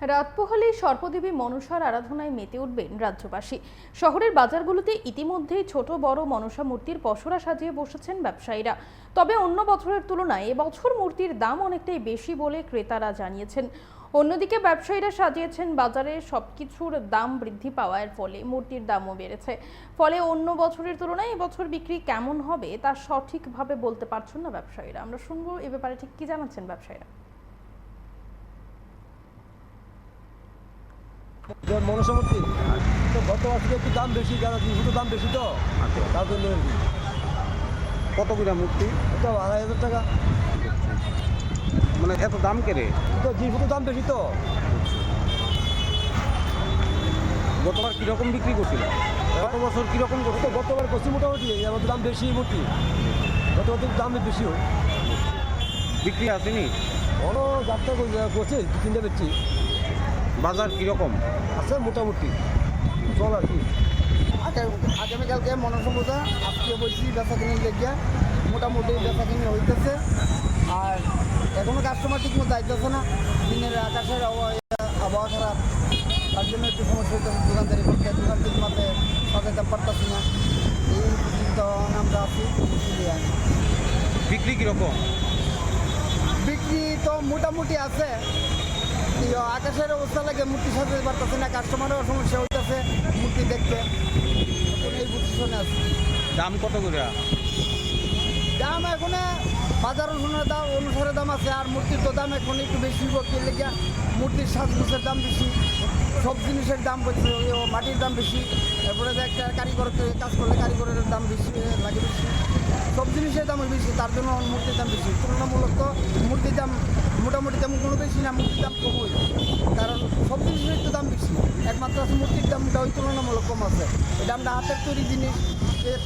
রাত পোহালেই সর্পদেবী মনসার আরাধনায় মেতে উঠবেন রাজ্যবাসী। শহরের বাজারগুলোতে ইতিমধ্যেই ছোট বড় মনসা মূর্তির পসরা সাজিয়ে বসেছেন ব্যবসায়ীরা। তবে অন্য বছরের তুলনায় এবছর মূর্তির দাম অনেকটাই বেশি বলে ক্রেতারা জানিয়েছেন। অন্যদিকে ব্যবসায়ীরা সাজিয়েছেন বাজারে সবকিছুর দাম বৃদ্ধি পাওয়ার ফলে মূর্তির দামও বেড়েছে। ফলে অন্য বছরের তুলনায় এবছর বিক্রি কেমন হবে তা সঠিকভাবে বলতে পারছেন না ব্যবসায়ীরা। আমরা শুনবো এ ব্যাপারে ঠিক কি জানাচ্ছেন ব্যবসায়ীরা। মনসা মূর্তি তো গত বছর একটু দাম বেশি, কারণ জিনিসপত্র দাম বেশি তো তার জন্য আর কি। কত করে মূর্তি? তো 2,500 টাকা। মানে এত দাম কেড়ে? তো জিনিসপত্র দাম বেশি তো। গতবার কীরকম বিক্রি করছিল? গত বছর কীরকম করতো? গতবার করছি মোটামুটি, এবার দাম বেশি মূর্তি, গত বছর দাম বেশি হয়। বিক্রি আসেনি? অন্য যাত্রা করছে, 2-3টা বেচছি। বাজার কীরকম আছে মোটামুটি চল আর কি। আগামীকালকে মনসা পূজা, আজকে বলছি বেচা কিনে লেগে মোটামুটি বেচা কিনে হইতেছে। আর এখনো কাস্টমার ঠিক মতো যাইতেছে না, দিনের আকাশের আবহাওয়া খারাপ, তার জন্য একটু সমস্যা হইতেছে। দোকানদারি করতে দোকান ঠিক মতো সাজাতে পারতেছি না, এই চিন্তা আমরা আছি। বিক্রি কীরকম? বিক্রি তো মোটামুটি আছে, আকাশের অবস্থা লাগে মূর্তি সাজাতে পারতেছে না, কাস্টমারেরও সমস্যা হইতেছে মূর্তি দেখতে। এই পজিশনে আছে। দাম কত করে? দাম এখন বাজার অনুসারে দাম আছে, আর মূর্তির তো দাম এখন একটু বেশি বলতে লেগে। মূর্তির সাজগোজের দাম বেশি, সব জিনিসের দাম বেশি, মাটির দাম বেশি, এরপরে যে একটা কারিগরকে কাজ করলে কারিগরের দাম বেশি লাগে বেশি, সব জিনিসের দাম বেশি, তার জন্য মূর্তির দাম বেশি। তুলনামূলক তো মূর্তির দাম মোটামুটি তেমন কোনো বেশি না, মূর্তির দাম কম হইল, কারণ সব জিনিসের তো দাম বেশি। একমাত্র আছে মূর্তির দামটা ওই তুলনামূলক কম আছে, এটা আমরা হাতের তৈরি জিনিস,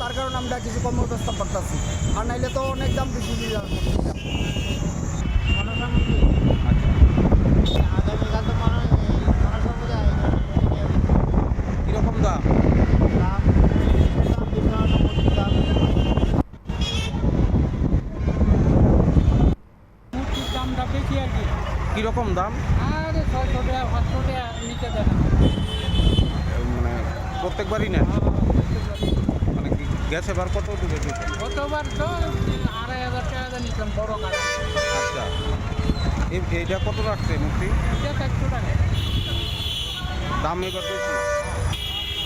তার কারণে আমরা কিছু কম ব্যবস্থা করতেছি, আর নাইলে তো অনেক দাম বেশি দিয়ে যাবে। আগামীকাল তো মনসা পূজা, কীরকম দাম? মূর্তির দামটা বেশি আর কি। কীরকম দাম? আরে 600 টাকা 500 টাকা নিচে দেয় না। মানে প্রত্যেকবারই নেন? মানে কি গেছে বার কত দিবে? গতবার তো 2,500 টাকা নিতাম বড় কাটা। আচ্ছা, এইটা কত রাখছে মূর্তি? এটা 100 টাকা। দাম এবার বেশি?